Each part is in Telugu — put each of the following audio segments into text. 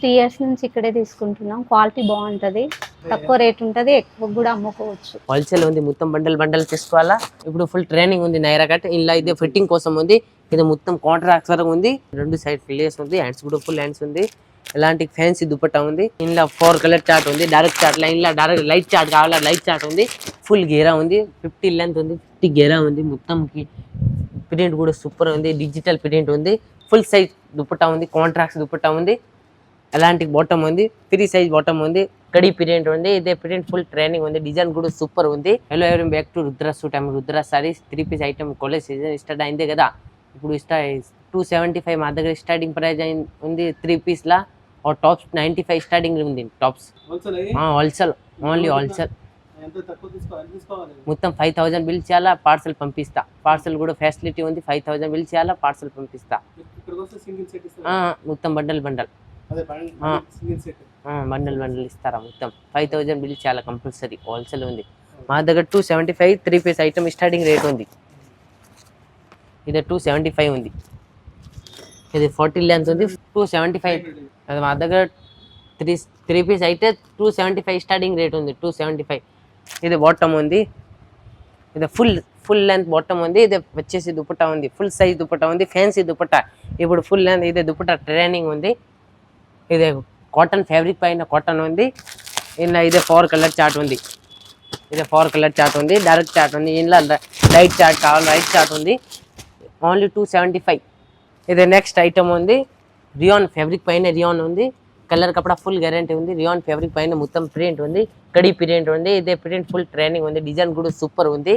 3 ఇయర్స్ నుంచి ఇక్కడే తీసుకుంటున్నాం. క్వాలిటీ బాగుంటది, తక్కువ రేట్ ఉంటది, ఎక్కువ కూడా అమ్ముకోవచ్చు. హోల్సేల్ ఉంది, మొత్తం బండల్ తీసుకోవాలా. ఇప్పుడు ఫుల్ ట్రైనింగ్ ఉంది నైరా కట్. ఇలా ఇది ఫిట్టింగ్ కోసం ఉంది. ఇది మొత్తం కాంట్రాక్ట్స్ వరకు ఉంది. రెండు సైడ్ ఫిల్లేస్ ఉంది, హ్యాండ్స్ కూడా ఫుల్ హ్యాండ్స్ ఉంది. ఎలాంటి ఫ్యాన్సీ దుపట్టా ఉంది. ఇందులో 4 కలర్ చార్ట్ ఉంది. డైరెక్ట్ చార్ట్ ఇలా డైరెక్ట్ లైట్ చార్ట్ కావాలా, లైట్ చార్ట్ ఉంది. ఫుల్ గేరా ఉంది, 50 లెంత్ ఉంది, 50 గేరా ఉంది. మొత్తం ప్రింట్ కూడా సూపర్ ఉంది, డిజిటల్ ప్రింట్ ఉంది. ఫుల్ సైజ్ దుపట్టా ఉంది, కాంట్రాక్ట్స్ దుపట్టా ఉంది. ఎలాంటి బాటమ్ ఉంది, ఫ్రీ సైజ్ బాటమ్ ఉంది, కడి ప్రింట్ ఉంది. ఇదే ప్రింట్ ఫుల్ ట్రైనింగ్ ఉంది, డిజైన్ కూడా సూపర్ ఉంది. హలో ఎవరి back to Rudra suit. Rudra saris 3 piece item college season start అయిందే కదా. ఇప్పుడు 275 మా దగ్గర స్టార్టింగ్ ప్రైస్ ఉంది 3 పీస్ లా. టాప్స్ 95 స్టార్టింగ్ ఉంది. Tops wholesale, only wholesale. మొత్తం 5000 బిల్ చేయాలా, పార్సల్ పంపిస్తా. పార్సల్ కూడా ఫెసిలిటీ ఉంది. 5000 బిల్ చేయాలా, పార్సల్ పంపిస్తా. మొత్తం బండల్ బండల్ ఇస్తారా. మొత్తం 5000 బిల్ చేయాలా కంపల్సరీ. హోల్సేల్ ఉంది మా దగ్గర. 275 3 పీస్ ఐటమ్ స్టార్టింగ్ రేట్ ఉంది. ఇది 275 ఉంది. ఇది 40 లెంత్ ఉంది, 275. అది మా దగ్గర 3 పీస్ అయితే 275 స్టార్టింగ్ రేట్ ఉంది, 275. ఇది బాటమ్ ఉంది. ఇది ఫుల్ లెంత్ బాటమ్ ఉంది. ఇది వచ్చేసి దుపట్టా ఉంది, ఫుల్ సైజ్ దుపట్టా ఉంది, ఫ్యాన్సీ దుపట్టా. ఇప్పుడు ఫుల్ లెంత్ ఇదే దుపట్టా ట్రైనింగ్ ఉంది. ఇదే కాటన్ ఫ్యాబ్రిక్ పైన కాటన్ ఉంది. ఇలా ఇదే 4 కలర్ చార్ట్ ఉంది. ఇదే 4 కలర్ చార్ట్ ఉంది, డైరెక్ట్ చార్ట్ ఉంది. ఇలా లైట్ చార్ట్ కావాలి, లైట్ చార్ట్ ఉంది. ఓన్లీ 275. ఇదే నెక్స్ట్ ఐటమ్ ఉంది. రియాన్ ఫ్యాబ్రిక్ పైన రియాన్ ఉంది. కలర్ కపడా ఫుల్ గ్యారంటీ ఉంది. రియాన్ ఫ్యాబ్రిక్ పైన మొత్తం ప్రింట్ ఉంది, కడి ప్రింట్ ఉంది. ఇదే ప్రింట్ ఫుల్ ట్రైనింగ్ ఉంది, డిజైన్ కూడా సూపర్ ఉంది.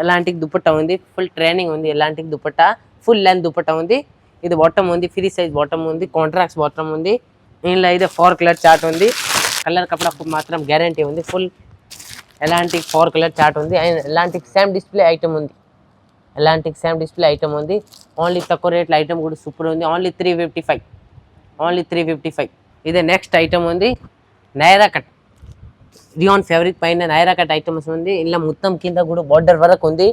ఎలాంటి దుపట్టా ఉంది, ఫుల్ ట్రైనింగ్ ఉంది. ఎలాంటి దుపట్టా ఫుల్ లెంత్ దుపట్టా ఉంది. ఇది బాటమ్ ఉంది, ఫ్రీ సైజ్ బాటమ్ ఉంది, కాంట్రాక్ట్స్ బాటమ్ ఉంది. ఇందులో ఇదే 4 కలర్ చార్ట్ ఉంది. కలర్ కపడా మాత్రం గ్యారంటీ ఉంది. ఫుల్ ఎలాంటి 4 కలర్ చార్ట్ ఉంది. ఎలాంటి సేమ్ డిస్ప్లే ఐటమ్ ఉంది. ఎలాంటి సేమ్ డిస్ప్లే ఐటమ్ ఉంది. ఓన్లీ తక్కువ రేట్ల ఐటమ్ కూడా సూపర్ ఉంది. ఓన్లీ 355. ఓన్లీ 355. ఇదే నెక్స్ట్ ఐటమ్ ఉంది. నైరా కట్ రియాన్ ఫ్యాబ్రిక్ పైన నైరా కట్ ఐటమ్స్ ఉంది. ఇలా మొత్తం కింద కూడా బార్డర్ వరకు ఉంది.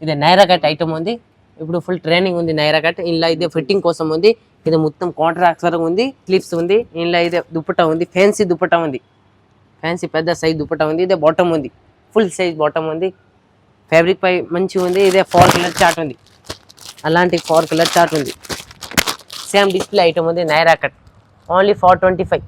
ఇదే నైరా కట్ ఐటమ్ ఉంది. ఇప్పుడు ఫుల్ ట్రైనింగ్ ఉంది నైరా కట్. ఇలా ఇదే ఫిట్టింగ్ కోసం ఉంది. ఇది మొత్తం కాంట్రాక్ట్స్ వరకు ఉంది, క్లిప్స్ ఉంది. ఇలా ఇదే దుపట్టా ఉంది, ఫ్యాన్సీ దుపట్టా ఉంది, ఫ్యాన్సీ పెద్ద సైజ్ దుపట్టా ఉంది. ఇదే బాటమ్ ఉంది, ఫుల్ సైజ్ బాటమ్ ఉంది. ఫ్యాబ్రిక్ పై మంచిగా ఉంది. ఇదే 4 కలర్ చార్ట్ ఉంది. అలాంటి 4 కలర్ చార్ట్ ఉంది. సేమ్ డిస్ప్లే ఐటమ్ ఉంది. Naira cut only 425.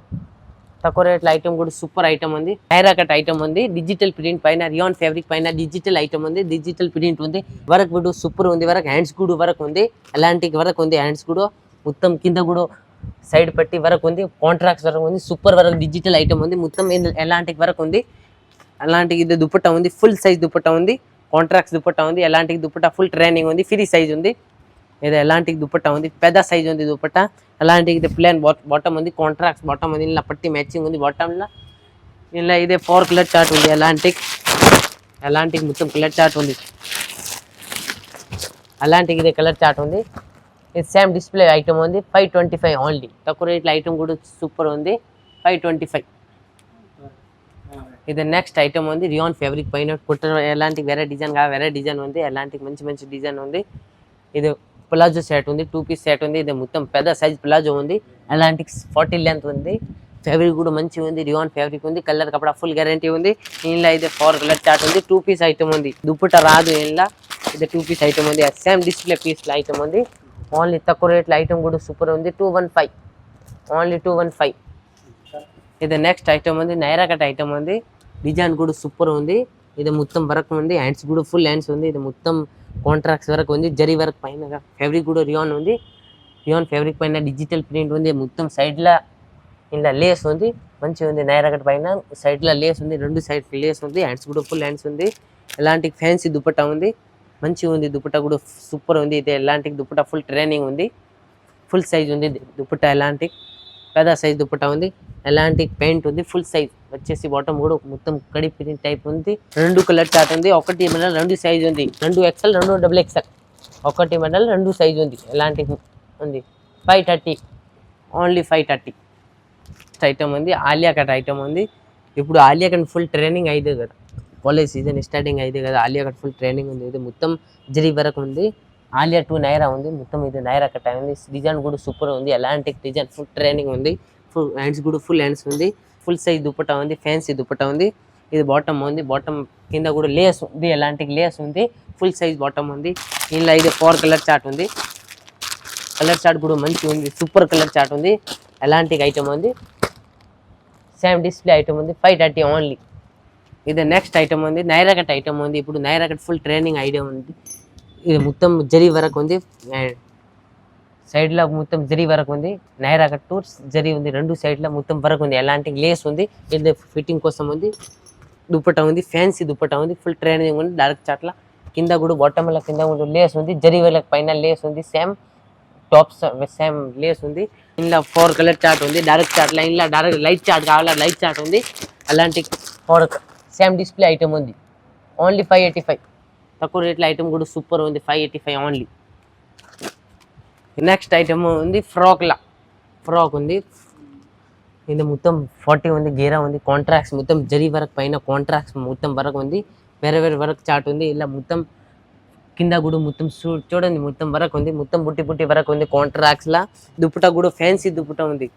తక్కువ రేట్ల ఐటమ్ కూడా సూపర్ ఐటమ్ ఉంది. నైరా కట్ ఐటమ్ ఉంది. డిజిటల్ ప్రింట్ పైన రియాన్ ఫ్యాబ్రిక్ పైన డిజిటల్ ఐటమ్ ఉంది. డిజిటల్ ప్రింట్ ఉంది. వర్క్ కూడా సూపర్ ఉంది. వర్క్ హ్యాండ్స్ కూడా వర్క్ ఉంది. ఎలాంటి వర్క్ ఉంది. హ్యాండ్స్ కూడా మొత్తం కింద కూడా సైడ్ పట్టి వరకు ఉంది, కాంట్రాక్ట్స్ వరకు ఉంది. సూపర్ వరకు డిజిటల్ ఐటమ్ ఉంది. మొత్తం ఎలాంటి వరకు ఉంది. అలాంటి ఇది దుపట్టా ఉంది, ఫుల్ సైజ్ దుపట్టా ఉంది, కాంట్రాక్ట్స్ దుపట్టా ఉంది. ఎలాంటి దుపట్టా ఫుల్ ట్రైనింగ్ ఉంది, ఫ్రీ సైజ్ ఉంది. ఇది ఎలాంటి దుపట్టా ఉంది, పెద్ద సైజ్ ఉంది దుపట్టా. అలాంటి ఇది ప్లేన్ బాటమ్ ఉంది, కాంట్రాక్ట్స్ బాటమ్ ఉంది. ఇలా పట్టి మ్యాచింగ్ ఉంది బాటంలో. ఇలా ఇదే 4 కలర్ చార్ట్ ఉంది. ఎలాంటి మొత్తం కలర్ చార్ట్ ఉంది. అలాంటి ఇదే కలర్ చార్ట్ ఉంది. ఇది సేమ్ డిస్ప్లే ఐటమ్ ఉంది. 525 ఓన్లీ. తక్కువ రేట్ల ఐటమ్ కూడా సూపర్ ఉంది. 525. ఇది నెక్స్ట్ ఐటమ్ ఉంది. రియాన్ ఫ్యాబ్రిక్ పైన కుట్ట ఎలాంటి వేరే డిజైన్ కావాలి, వేరే డిజైన్ ఉంది. ఎలాంటి మంచి డిజైన్ ఉంది. ఇది ప్లాజో సెట్ ఉంది, 2 పీస్ సెట్ ఉంది. ఇది మొత్తం పెద్ద సైజ్ ప్లాజో ఉంది. ఎలాంటి 40 లెంత్ ఉంది. ఫ్యాబ్రిక్ కూడా మంచిగా ఉంది. రియాన్ ఫ్యాబ్రిక్ ఉంది. కలర్ కపడా ఫుల్ గ్యారంటీ ఉంది. ఇందులో అయితే 4 కలర్ చార్ట్ ఉంది. 2 పీస్ ఐటమ్ ఉంది. దుప్పట రాదు ఇందులో. ఇది 2 పీస్ ఐటమ్ ఉంది. సేమ్ డిస్ప్లే పీస్ ఐటమ్ ఉంది. ఓన్లీ తక్కువ రేట్ల ఐటమ్ కూడా సూపర్ ఉంది. 215. ఓన్లీ 215. ఇది నెక్స్ట్ ఐటమ్ ఉంది. నైరా కట్ ఐటమ్ ఉంది. డిజైన్ కూడా సూపర్ ఉంది. ఇది మొత్తం వర్క్ ఉంది. హ్యాండ్స్ కూడా ఫుల్ హ్యాండ్స్ ఉంది. ఇది మొత్తం కాంట్రాక్ట్స్ వరకు ఉంది. జరీ వర్క్ పైన ఫ్యాబ్రిక్ కూడా రియాన్ ఉంది. రియాన్ ఫ్యాబ్రిక్ పైన డిజిటల్ ప్రింట్ ఉంది. మొత్తం సైడ్లో ఇలా లేస్ ఉంది, మంచిగా ఉంది. నైరా కట్ పైన సైడ్లో లేస్ ఉంది, 2 సైడ్ లేస్ ఉంది. హ్యాండ్స్ కూడా ఫుల్ హ్యాండ్స్ ఉంది. ఎలాంటి ఫ్యాన్సీ దుపట్టా ఉంది, మంచిగా ఉంది. దుపట్టా కూడా సూపర్ ఉంది. ఇది ఎలాంటి దుపట్టా ఫుల్ ట్రైనింగ్ ఉంది, ఫుల్ సైజ్ ఉంది దుపట్టా. ఎలాంటి పెద్ద సైజ్ దుపట్టా ఉంది. ఎలాంటి పెయింట్ ఉంది, ఫుల్ సైజ్ వచ్చేసి బాటమ్ కూడా మొత్తం కడి ప్రింట్ టైప్ ఉంది. 2 కలర్ చార్ట్ ఉంది. 1 మండల్ 2 సైజ్ ఉంది. 2 XL 2 XXL. 1 మండల్ 2 సైజ్ ఉంది. ఎలాంటి ఉంది. 530. ఓన్లీ 530. ఐటమ్ ఉంది. ఆలియా కట్ ఐటమ్ ఉంది. ఇప్పుడు ఆలియా కట్ ఫుల్ ట్రైనింగ్ అయితే కదా, కాలేజ్ సీజన్ స్టార్టింగ్ అయితే కదా. ఆలియా కట్ ఫుల్ ట్రైనింగ్ ఉంది. ఇది మొత్తం జరీ వరకు ఉంది. ఆలియా 2 నైరా ఉంది. మొత్తం ఇది నైరా కట్ ఉంది. డిజైన్ కూడా సూపర్ ఉంది. ఎలాంటి డిజైన్ ఫుల్ ట్రైనింగ్ ఉంది. హ్యాండ్స్ కూడా ఫుల్ హ్యాండ్స్ ఉంది, ఫుల్ సైజ్ దుపట్టా ఉంది, ఫ్యాన్సీ దుపట్టా ఉంది. ఇది బాటమ్ ఉంది, బాటమ్ కింద కూడా లేస్ ఉంది, ఎలాంటి లేస్ ఉంది, ఫుల్ సైజ్ బాటమ్ ఉంది. ఇలా ఇది 4 కలర్ చార్ట్ ఉంది, కలర్ చార్ట్ కూడా మంచిగా ఉంది, సూపర్ కలర్ చార్ట్ ఉంది. ఎలాంటి ఐటమ్ ఉంది, సేమ్ డిస్ప్లే ఐటమ్ ఉంది, 530 ఓన్లీ. ఇది నెక్స్ట్ ఐటమ్ ఉంది, నైరా కట్ ఐటమ్ ఉంది. ఇప్పుడు Naira cut full training idea ఉంది. ఇది మొత్తం జరీ వరకు ఉంది, సైడ్లో మొత్తం జరీ వరకు ఉంది. నైరా కట్ జరీ ఉంది, 2 సైడ్లో మొత్తం వరకు ఉంది. ఎలాంటి లేస్ ఉంది, ఇది ఫిట్టింగ్ కోసం ఉంది. దుపట్టా ఉంది, ఫ్యాన్సీ దుపట్టా ఉంది, ఫుల్ ట్రైనింగ్ ఉంది. డైరెక్ట్ చాట్ల కింద కూడా బాటంల కింద కూడా లేస్ ఉంది, జరీ వాళ్ళకి పైన లేస్ ఉంది, సేమ్ టాప్స్ సేమ్ లేస్ ఉంది. ఇలా 4 కలర్ చార్ట్ ఉంది, డైరెక్ట్ చార్ట్ల. ఇలా డైరెక్ట్ లైట్ చార్ట్ కావాలా, లైట్ చార్ట్ ఉంది. అలాంటి 4 సేమ్ డిస్ప్లే ఐటమ్ ఉంది, ఓన్లీ 585. తక్కువ రేట్ల ఐటమ్ కూడా సూపర్ ఉంది, 585 ఓన్లీ. నెక్స్ట్ ఐటమ్ ఉంది, ఫ్రాక్ ఉంది. ఇది మొత్తం 40 ఉంది, గేరా ఉంది, కాంట్రాక్ట్స్ మొత్తం జరీ వరకు పైన కాంట్రాక్ట్స్ మొత్తం వరకు ఉంది. వేరే వరకు చార్ట్ ఉంది. ఇలా మొత్తం కింద కూడా మొత్తం చూడండి, మొత్తం వరకు ఉంది, మొత్తం బుట్టి వరకు ఉంది. కాంట్రాక్ట్స్ లా దుపట్టా కూడా ఫ్యాన్సీ దుపట్టా ఉంది.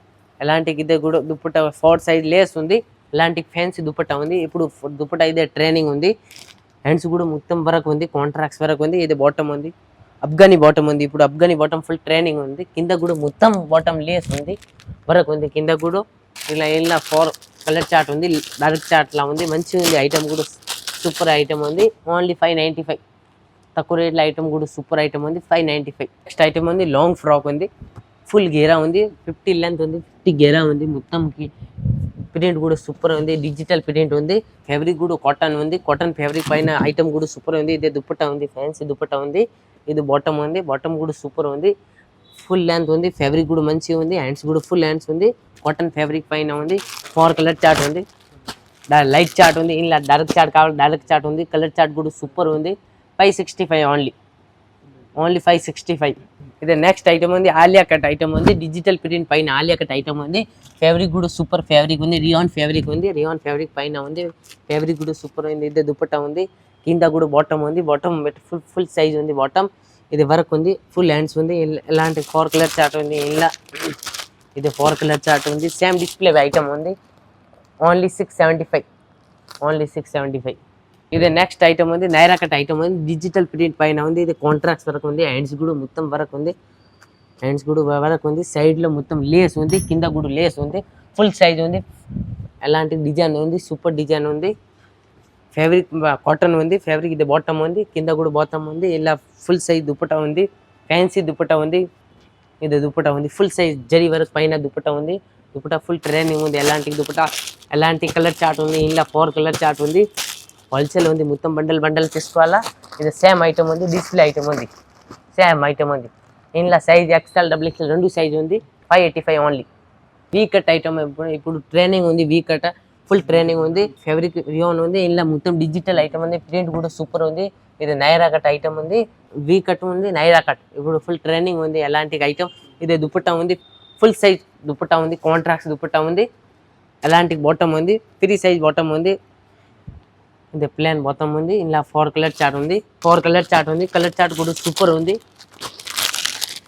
ఎలాంటి ఇదే కూడా దుపట్టా 4 సైజ్ లేస్ ఉంది, ఇలాంటి ఫ్యాన్సీ దుపట్టా ఉంది. ఇప్పుడు దుపట్టా ఇదే ట్రైనింగ్ ఉంది, హ్యాండ్స్ కూడా మొత్తం వరకు ఉంది, కాంట్రాక్ట్స్ వరకు ఉంది. ఇది బాటమ్ ఉంది, అఫ్ఘానీ బాటమ్ ఉంది. ఇప్పుడు అఫ్ఘానీ బాటమ్ ఫుల్ ట్రైనింగ్ ఉంది. కింద కూడా మొత్తం బాటమ్ లేస్ ఉంది వరకు ఉంది. కింద కూడా ఇలా 4 కలర్ చార్ట్ ఉంది, డైరెక్ట్ చార్ట్ లా ఉంది. మంచిగా ఉంది ఐటమ్ కూడా, సూపర్ ఐటమ్ ఉంది. ఓన్లీ 595. తక్కువ రేట్ల ఐటమ్ కూడా సూపర్ ఐటమ్ ఉంది, 595. నెక్స్ట్ ఐటమ్ ఉంది, లాంగ్ ఫ్రాక్ ఉంది, ఫుల్ గేరా ఉంది, 50 లెంత్ ఉంది, 50 గేరా ఉంది. మొత్తంకి ప్రింట్ కూడా సూపర్ ఉంది, డిజిటల్ ప్రింట్ ఉంది. ఫ్యాబ్రిక్ కూడా కాటన్ ఉంది, కాటన్ ఫ్యాబ్రిక్ పైన ఐటమ్ కూడా సూపర్ ఉంది. ఇదే దుపట్టా ఉంది, ఫ్యాన్సీ దుపట్టా ఉంది. ఇది బాటమ్ ఉంది, బాటమ్ కూడా సూపర్ ఉంది, ఫుల్ లెంత్ ఉంది. ఫ్యాబ్రిక్ కూడా మంచిగా ఉంది, హ్యాండ్స్ కూడా ఫుల్ హ్యాండ్స్ ఉంది, కాటన్ ఫ్యాబ్రిక్ పైన ఉంది. 4 కలర్ చార్ట్ ఉంది, లైట్ చార్ట్ ఉంది. ఇలా డైరెక్ట్ చార్ట్ కావాలి, డైరెక్ట్ చార్ట్ ఉంది. కలర్ చార్ట్ కూడా సూపర్ ఉంది, 565 ఓన్లీ 565. ఇది నెక్స్ట్ ఐటమ్ ఉంది, ఆలియా కట్ ఐటమ్ ఉంది, డిజిటల్ ప్రింట్ పైన ఆలియా కట్ ఐటమ్ ఉంది. ఫ్యాబ్రిక్ కూడా సూపర్ ఫ్యాబ్రిక్ ఉంది, రియాన్ ఫ్యాబ్రిక్ ఉంది, రియాన్ ఫ్యాబ్రిక్ పైన ఉంది. ఫ్యాబ్రిక్ కూడా సూపర్ ఉంది. ఇదే దుపట్టా ఉంది, కింద కూడా బాటమ్ ఉంది, బాటమ్ ఫుల్ సైజ్ ఉంది బాటమ్. ఇది వర్క్ ఉంది, ఫుల్ హ్యాండ్స్ ఉంది. ఇలాంటి 4 కలర్ చార్ట్ ఉంది. ఇలా ఇది 4 కలర్ చార్ట్ ఉంది, సేమ్ డిస్ప్లే ఐటమ్ ఉంది, ఓన్లీ 675. ఇది నెక్స్ట్ ఐటమ్ ఉంది, నైరా కట్ ఐటమ్ ఉంది, డిజిటల్ ప్రింట్ పైన ఉంది. ఇది కాంట్రాక్ట్స్ వరకు ఉంది, హ్యాండ్స్ కూడా మొత్తం వరకు ఉంది, హ్యాండ్స్ కూడా వరకు ఉంది. సైడ్లో మొత్తం లేస్ ఉంది, కింద కూడా లేస్ ఉంది, ఫుల్ సైజ్ ఉంది. ఎలాంటి డిజైన్ ఉంది, సూపర్ డిజైన్ ఉంది. ఫ్యాబ్రిక్ కాటన్ ఉంది, ఫ్యాబ్రిక్ ఇది బాటమ్ ఉంది, కింద కూడా బాటమ్ ఉంది. ఇలా ఫుల్ సైజ్ దుపట్టా ఉంది, ఫ్యాన్సీ దుపట్టా ఉంది. ఇది దుపట్టా ఉంది, ఫుల్ సైజ్ జరీ వరకు పైన దుపట్టా ఉంది. దుపట్టా ఫుల్ ట్రైనింగ్ ఉంది. ఎలాంటి దుపట్టా, ఎలాంటి కలర్ చార్ట్ ఉంది. ఇలా 4 కలర్ చార్ట్ ఉంది, హోల్సేల్ ఉంది, మొత్తం బండల్ తీసుకోవాలా. ఇది సేమ్ ఐటమ్ ఉంది, డిస్ప్లే ఐటమ్ ఉంది, సేమ్ ఐటమ్ ఉంది. ఇంట్లో సైజ్ XL, XXL 2 సైజ్ ఉంది, 585 ఓన్లీ. వీ కట్ ఐటమ్ ఇప్పుడు ట్రైనింగ్ ఉంది, వీ కట్ ఫుల్ ట్రైనింగ్ ఉంది. ఫ్యాబ్రిక్ రియాన్ ఉంది, ఇలా మొత్తం డిజిటల్ ఐటమ్ ఉంది, ప్రింట్ కూడా సూపర్ ఉంది. ఇది నైరా కట్ ఐటమ్ ఉంది, వీ కట్ ఉంది, నైరా కట్ ఇప్పుడు ఫుల్ ట్రైనింగ్ ఉంది. ఎలాంటి ఐటమ్, ఇది దుపట్టా ఉంది, ఫుల్ సైజ్ దుపట్టా ఉంది, కాంట్రాక్ట్స్ దుపట్టా ఉంది. ఎలాంటి బాటమ్ ఉంది, 3 సైజ్ బాటమ్ ఉంది. ఇది ప్లేన్ బాటమ్ ఉంది. ఇలా 4 కలర్ చార్ట్ ఉంది, 4 కలర్ చార్ట్ ఉంది. కలర్ చార్ట్ కూడా సూపర్ ఉంది.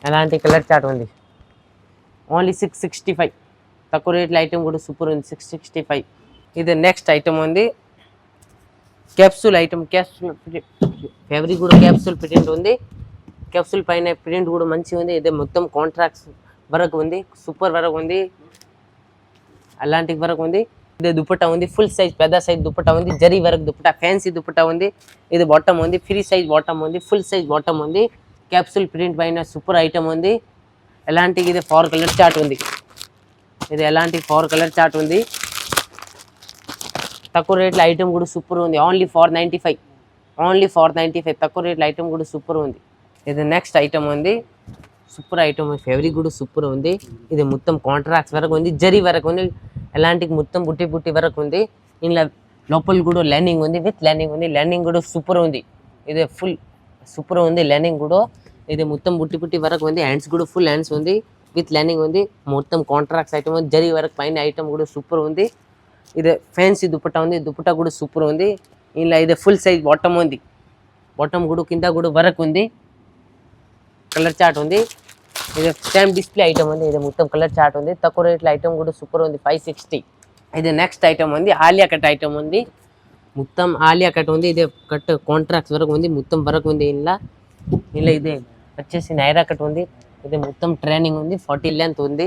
ఎలాంటి కలర్ చార్ట్ ఉంది, ఓన్లీ 665. తక్కువ రేట్ల ఐటమ్ కూడా సూపర్ ఉంది, 665. ఇది నెక్స్ట్ ఐటమ్ ఉంది, క్యాప్సూల్ ఐటమ్. క్యాప్సూల్ ఫ్యాబ్రిక్ కూడా క్యాప్సూల్ ప్రింట్ ఉంది, క్యాప్సూల్ పైన ప్రింట్ కూడా మంచిగా ఉంది. ఇది మొత్తం కాంట్రాక్ట్స్ వరకు ఉంది, సూపర్ వరకు ఉంది, అలాంటి వరకు ఉంది. ఇది దుపట్టా ఉంది, ఫుల్ సైజ్ పెద్ద సైజ్ దుపట్టా ఉంది, జరీ వరకు దుపట్టా, ఫ్యాన్సీ దుపట్టా ఉంది. ఇది బాటమ్ ఉంది, ఫ్రీ సైజ్ బాటమ్ ఉంది, ఫుల్ సైజ్ బాటమ్ ఉంది. క్యాప్సూల్ ప్రింట్ పైన సూపర్ ఐటమ్ ఉంది. ఎలాంటి ఇది 4 కలర్ చార్ట్ ఉంది. ఇది ఎలాంటి 4 కలర్ చార్ట్ ఉంది. తక్కువ రేట్ల ఐటమ్ కూడా సూపర్ ఉంది, ఓన్లీ 495. తక్కువ రేట్ల ఐటమ్ కూడా సూపర్ ఉంది. ఇది నెక్స్ట్ ఐటమ్ ఉంది, సూపర్ ఐటమ్. ఫ్యాబ్రిక్ కూడా సూపర్ ఉంది. ఇది మొత్తం కాంట్రాక్ట్స్ వరకు ఉంది, జరీ వరకు ఉంది. ఎలాంటి మొత్తం బుట్టి వరకు ఉంది. ఇలా లోపల కూడా లైనింగ్ ఉంది, విత్ లైనింగ్ ఉంది. లైనింగ్ కూడా సూపర్ ఉంది, ఇది ఫుల్ సూపర్ ఉంది లైనింగ్ కూడా. ఇది మొత్తం బుట్టి వరకు ఉంది, హ్యాండ్స్ కూడా ఫుల్ హ్యాండ్స్ ఉంది, విత్ లైనింగ్ ఉంది. మొత్తం కాంట్రాక్ట్స్ ఐటమ్ ఉంది, జరీ వరకు పైన ఐటమ్ కూడా సూపర్ ఉంది. ఇది ఫ్యాన్సీ దుపట్టా ఉంది, దుపట్టా కూడా సూపర్ ఉంది. ఇలా ఇది ఫుల్ సైజ్ బాటమ్ ఉంది, బాటమ్ కూడా కింద కూడా వరకు ఉంది. కలర్ చార్ట్ ఉంది, ఇది సేమ్ డిస్ప్లే ఐటమ్ ఉంది. ఇది మొత్తం కలర్ చార్ట్ ఉంది. తక్కువ రేట్లో ఐటమ్ కూడా సూపర్ ఉంది. 560. ఇది నెక్స్ట్ ఐటమ్ ఉంది. ఆలియా కట్ ఐటమ్ ఉంది. మొత్తం ఆలియా కట్ ఉంది. ఇది కట్ కాంట్రాక్ట్స్ వరకు ఉంది. మొత్తం వరకు ఉంది. ఇలా ఇది వచ్చేసి నైరా కట్ ఉంది. ఇది మొత్తం ట్రైనింగ్ ఉంది. 40 లెంత్ ఉంది.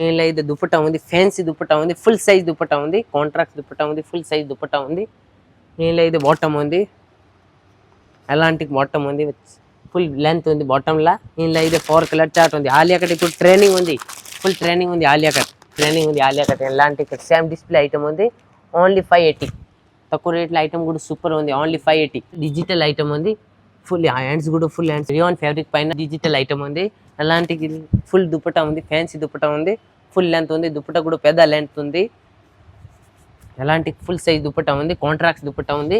ఇలా ఇది దుపట్టా ఉంది. ఫ్యాన్సీ దుపట్టా ఉంది. ఫుల్ సైజ్ దుపట్టా ఉంది. కాంట్రాక్ట్ దుపట్టా ఉంది. ఫుల్ సైజ్ దుపట్టా ఉంది. ఇలా ఇది బాటమ్ ఉంది. అలాంటి బాటమ్ ఉంది. ఫుల్ లెంత్ ఉంది బాటంలా. ఇలా ఇది 4 కలర్ చార్ట్ ఉంది. ఆలియా కట్ ఇప్పుడు ట్రైనింగ్ ఉంది. ఫుల్ ట్రైనింగ్ ఉంది. ఆలియా కట్ ట్రైనింగ్ ఉంది. ఆలియా కట్ ఎలాంటి సేమ్ డిస్ప్లే ఐటమ్ ఉంది. ఓన్లీ 580. తక్కువ రేట్ల ఐటమ్ కూడా సూపర్ ఉంది. ఓన్లీ 580. డిజిటల్ ఐటమ్ ఉంది. ఫుల్ హ్యాండ్స్ కూడా ఫుల్ హ్యాండ్స్ రియాన్ ఫ్యాబ్రిక్ పైన డిజిటల్ ఐటమ్ ఉంది. అలాంటి ఫుల్ దుపట్టా ఉంది. ఫ్యాన్సీ దుపట్టా ఉంది. ఫుల్ లెంత్ ఉంది. దుపట్టా కూడా పెద్ద లెంత్ ఉంది. ఎలాంటి ఫుల్ సైజ్ దుపట్టా ఉంది. కాంట్రాక్ట్స్ దుపట్టా ఉంది.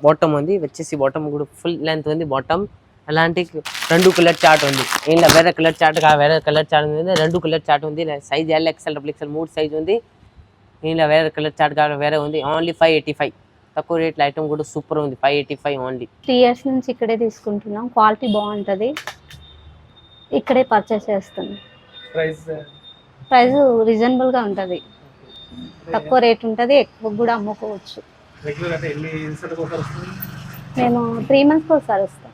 బాటమ్ ఉంది. వచ్చేసి బాటమ్ కూడా ఫుల్ లెంత్ ఉంది. బాటమ్ అలాంటి 2 కలర్ చార్ట్ ఉంది. ఇలా వేరే కలర్ చార్ట్ వేరే కలర్ చార్ట్ ఉంది. 2 కలర్ చార్ట్ ఉంది. సైజ్ LXL XXL 3 సైజ్ ఉంది. ఇలా వేరే కలర్ చార్ట్ వేరే ఉంది. ఓన్లీ 585. తక్కువ రేట్ల ఐటమ్ కూడా సూపర్ ఉంది. 585 ఓన్లీ. 3 ఇయర్స్ నుంచి ఇక్కడే తీసుకుంటున్నాం. క్వాలిటీ బాగుంటుంది. ఇక్కడే పర్చేస్ చేస్తాం. ప్రైస్ రీజనబుల్గా ఉంటుంది. తక్కువ రేట్ ఉంటుంది. ఎక్కువ కూడా అమ్ముకోవచ్చు. మేము 3 మంత్స్కి ఒకసారి వస్తాం.